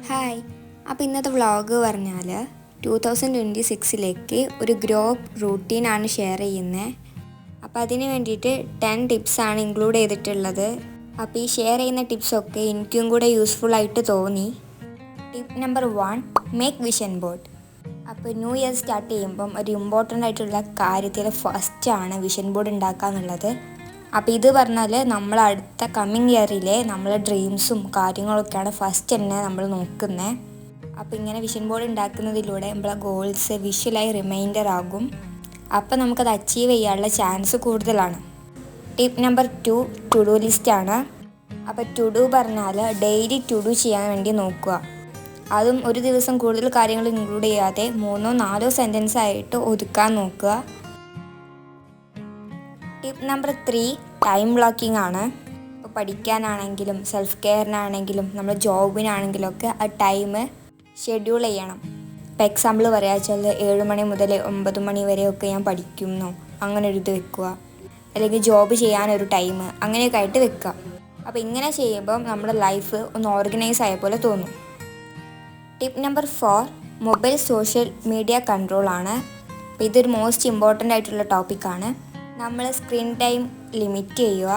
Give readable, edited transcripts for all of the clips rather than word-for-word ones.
Hi. അപ്പോൾ ഇന്നത്തെ vlog പറഞ്ഞാൽ 2026 ഒരു ഗ്രോപ്പ് റൂട്ടീനാണ് ഷെയർ ചെയ്യുന്നത്. അപ്പോൾ അതിന് വേണ്ടിയിട്ട് 10 ടിപ്സാണ് ഇൻക്ലൂഡ് ചെയ്തിട്ടുള്ളത്. അപ്പോൾ ഈ ഷെയർ ചെയ്യുന്ന ടിപ്സൊക്കെ എനിക്കും കൂടെ യൂസ്ഫുൾ ആയിട്ട് തോന്നി. Tip number 1, make vision board. അപ്പോൾ ന്യൂ ഇയർ സ്റ്റാർട്ട് ചെയ്യുമ്പം ഒരു ഇമ്പോർട്ടൻ്റ് ആയിട്ടുള്ള കാര്യത്തിൽ ഫസ്റ്റാണ് വിഷൻ ബോർഡ് ഉണ്ടാക്കുക എന്നുള്ളത്. അപ്പോൾ ഇത് പറഞ്ഞാൽ നമ്മൾ അടുത്ത കമ്മിങ് ഇയറിലെ നമ്മളെ ഡ്രീംസും കാര്യങ്ങളൊക്കെയാണ് ഫസ്റ്റ് തന്നെ നമ്മൾ നോക്കുന്നത്. അപ്പോൾ ഇങ്ങനെ വിഷൻ ബോർഡ് ഉണ്ടാക്കുന്നതിലൂടെ നമ്മളെ ഗോൾസ് വിഷ്വലായി റിമൈൻഡർ ആകും. അപ്പോൾ നമുക്കത് അച്ചീവ് ചെയ്യാനുള്ള ചാൻസ് കൂടുതലാണ്. ടിപ്പ് നമ്പർ 2, ടു ഡു ലിസ്റ്റാണ്. അപ്പോൾ ടു ഡു പറഞ്ഞാൽ ഡെയിലി ടു ഡു ചെയ്യാൻ വേണ്ടി നോക്കുക. അതും ഒരു ദിവസം കൂടുതൽ കാര്യങ്ങൾ ഇൻക്ലൂഡ് ചെയ്യാതെ 3-4 സെൻറ്റൻസ് ആയിട്ട് ഒതുക്കാൻ നോക്കുക. ടിപ്പ് നമ്പർ 3, ടൈം ബ്ലോക്കിംഗ് ആണ്. ഇപ്പോൾ പഠിക്കാനാണെങ്കിലും സെൽഫ് കെയറിനാണെങ്കിലും നമ്മൾ ജോബിനാണെങ്കിലും ഒക്കെ ആ ടൈം ഷെഡ്യൂൾ ചെയ്യണം. ഇപ്പോൾ എക്സാമ്പിൾ പറയാ വെച്ചാൽ 7 മണി മുതൽ 9 മണി വരെയൊക്കെ ഞാൻ പഠിക്കുന്നോ അങ്ങനെ ഒരു ഇത് വെക്കുക, അല്ലെങ്കിൽ ജോബ് ചെയ്യാനൊരു ടൈം അങ്ങനെയൊക്കെ ആയിട്ട് വെക്കുക. അപ്പോൾ ഇങ്ങനെ ചെയ്യുമ്പം നമ്മുടെ ലൈഫ് ഒന്ന് ഓർഗനൈസ് ആയ പോലെ തോന്നും. Tip number 4, mobile social media control ആണ്. അപ്പോൾ ഇതൊരു മോസ്റ്റ് ഇമ്പോർട്ടൻ്റ് ആയിട്ടുള്ള ടോപ്പിക്കാണ്. നമ്മൾ സ്ക്രീൻ ടൈം ലിമിറ്റ് ചെയ്യുക.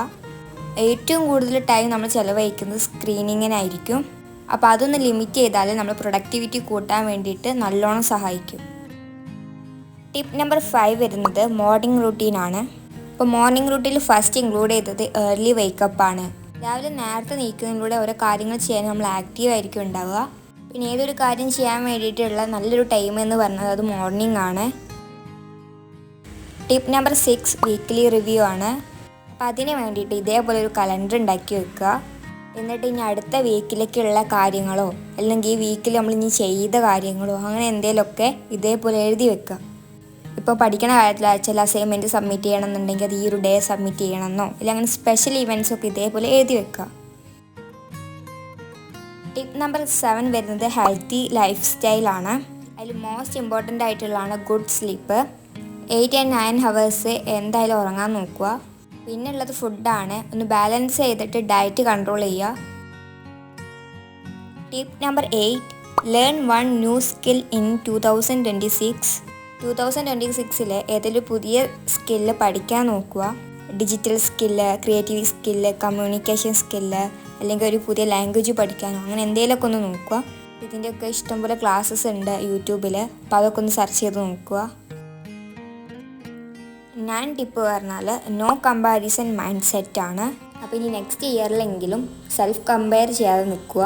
ഏറ്റവും കൂടുതൽ ടൈം നമ്മൾ ചിലവഴിക്കുന്നത് സ്ക്രീനിങ്ങിനായിരിക്കും. അപ്പോൾ അതൊന്ന് ലിമിറ്റ് ചെയ്താൽ നമ്മൾ പ്രൊഡക്ടിവിറ്റി കൂട്ടാൻ വേണ്ടിയിട്ട് നല്ലോണം സഹായിക്കും. ടിപ്പ് നമ്പർ 5 വരുന്നത് മോർണിംഗ് റൂട്ടീനാണ്. ഇപ്പോൾ മോർണിംഗ് റൂട്ടീനിൽ ഫസ്റ്റ് ഇൻക്ലൂഡ് ചെയ്തത് ഏർലി വേക്കപ്പാണ്. രാവിലെ നേരത്തെ നീക്കുന്നതിലൂടെ ഓരോ കാര്യങ്ങൾ ചെയ്യാൻ നമ്മൾ ആക്റ്റീവായിരിക്കും ഉണ്ടാവുക. പിന്നെ ഏതൊരു കാര്യം ചെയ്യാൻ വേണ്ടിയിട്ടുള്ള നല്ലൊരു ടൈം എന്ന് പറഞ്ഞത് അത് മോർണിംഗ് ആണ്. ടിപ്പ് നമ്പർ 6, വീക്ക്ലി റിവ്യൂ ആണ്. അപ്പോൾ അതിന് വേണ്ടിയിട്ട് ഇതേപോലെ ഒരു കലണ്ടർ ഉണ്ടാക്കി വെക്കുക. എന്നിട്ട് ഇനി അടുത്ത വീക്കിലേക്കുള്ള കാര്യങ്ങളോ അല്ലെങ്കിൽ ഈ വീക്കിൽ നമ്മൾ ഇനി ചെയ്ത കാര്യങ്ങളോ അങ്ങനെ എന്തെങ്കിലുമൊക്കെ ഇതേപോലെ എഴുതി വെക്കുക. ഇപ്പോൾ പഠിക്കുന്ന കാര്യത്തിൽ ചില അസൈൻമെൻറ്റ് സബ്മിറ്റ് ചെയ്യണമെന്നുണ്ടെങ്കിൽ അത് ഈ ഒരു ഡേ സബ്മിറ്റ് ചെയ്യണമെന്നോ അല്ലെങ്കിൽ അങ്ങനെ സ്പെഷ്യൽ ഇവൻറ്റ്സൊക്കെ ഇതേപോലെ എഴുതി വെക്കുക. ടിപ്പ് നമ്പർ 7 വരുന്നത് ഹെൽത്തി ലൈഫ് സ്റ്റൈലാണ്. അതിൽ മോസ്റ്റ് ഇമ്പോർട്ടൻ്റ് ആയിട്ടുള്ളതാണ് ഗുഡ് സ്ലീപ്പ്. 8-9 ഹവേഴ്സ് എന്തായാലും ഉറങ്ങാൻ നോക്കുക. പിന്നെ ഉള്ളത് ഫുഡാണ്. ഒന്ന് ബാലൻസ് ചെയ്തിട്ട് ഡയറ്റ് കൺട്രോൾ ചെയ്യുക. Tip number 8, learn 1 new skill in 2026. 2026 ഏതെങ്കിലും പുതിയ സ്കില്ല് പഠിക്കാൻ നോക്കുക. Digital skill, creative skill, communication skill, അല്ലെങ്കിൽ ഒരു പുതിയ ലാംഗ്വേജ് പഠിക്കാനോ അങ്ങനെ എന്തെങ്കിലുമൊക്കെ ഒന്ന് നോക്കുക. ഇതിൻ്റെയൊക്കെ ഇഷ്ടംപോലെ ക്ലാസ്സസ് ഉണ്ട് യൂട്യൂബിൽ. അപ്പോൾ അതൊക്കെ ഒന്ന് സെർച്ച് ചെയ്ത് നോക്കുക. 9 ടിപ്പ് പറഞ്ഞാൽ നോ കമ്പാരിസൺ മൈൻഡ് സെറ്റാണ്. അപ്പോൾ ഇനി നെക്സ്റ്റ് ഇയറിലെങ്കിലും സെൽഫ് കമ്പയർ ചെയ്യാതെ നിൽക്കുക.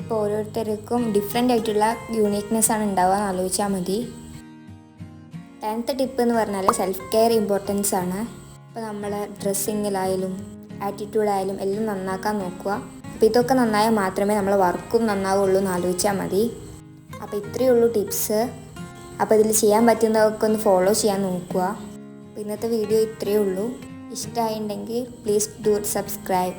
ഇപ്പോൾ ഓരോരുത്തർക്കും ഡിഫറെൻ്റ് ആയിട്ടുള്ള യൂണീക്നെസ്സാണ് ഉണ്ടാവുക എന്ന് ആലോചിച്ചാൽ മതി. 10th ടിപ്പ് എന്ന് പറഞ്ഞാൽ സെൽഫ് കെയർ ഇമ്പോർട്ടൻസ് ആണ്. ഇപ്പോൾ നമ്മൾ ഡ്രസ്സിങ്ങിലായാലും ആറ്റിറ്റ്യൂഡായാലും എല്ലാം നന്നാക്കാൻ നോക്കുക. അപ്പോൾ ഇതൊക്കെ നന്നായാൽ മാത്രമേ നമ്മളെ വർക്കും നന്നാവുള്ളൂ എന്ന് ആലോചിച്ചാൽ മതി. അപ്പോൾ ഇത്രയേ ഉള്ളൂ ടിപ്സ്. അപ്പോൾ ഇതിൽ ചെയ്യാൻ പറ്റുന്നതൊക്കെ ഒന്ന് ഫോളോ ചെയ്യാൻ നോക്കുക. അപ്പോൾ ഇന്നത്തെ വീഡിയോ ഇത്രയേ ഉള്ളൂ. ഇഷ്ടമായിട്ടുണ്ടെങ്കിൽ പ്ലീസ് ഡു സബ്സ്ക്രൈബ്.